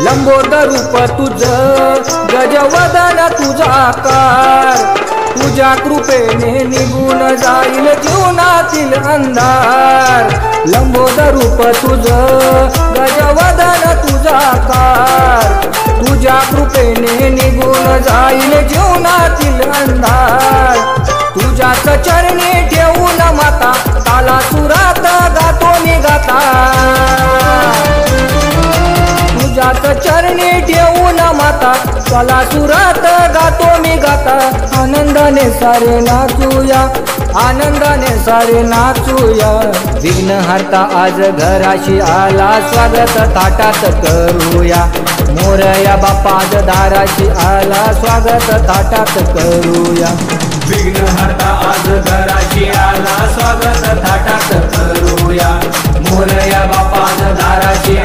लंबोदर रूप तुझं गजवदन तुझा आकार तुझ्या कृपेने निघून जाईल जीवनातील अंधार लंबोदर रूप तुझं गजवदन तुझा आकार तुझ्या कृपेने निघून जाईल जीवनातील अंधार तुझ्याच चरणी ठेवून माता ताला सुरात गातो मी गाता तुझ्याच चरणी ठेवून माता ताला सुरात गातो मी गाता आनंदाने सारे नाचूया आनंदाने सारे नाचूया विघ्नहर्ता आज घराशी आला स्वागत ताटात करूया मोरया बाप्पा आज दाराशी आला स्वागत ताटात करूया विघ्नहर्ता आज घराशी आला स्वागत ताटात करूया मोरया बाप्पा आज दाराशी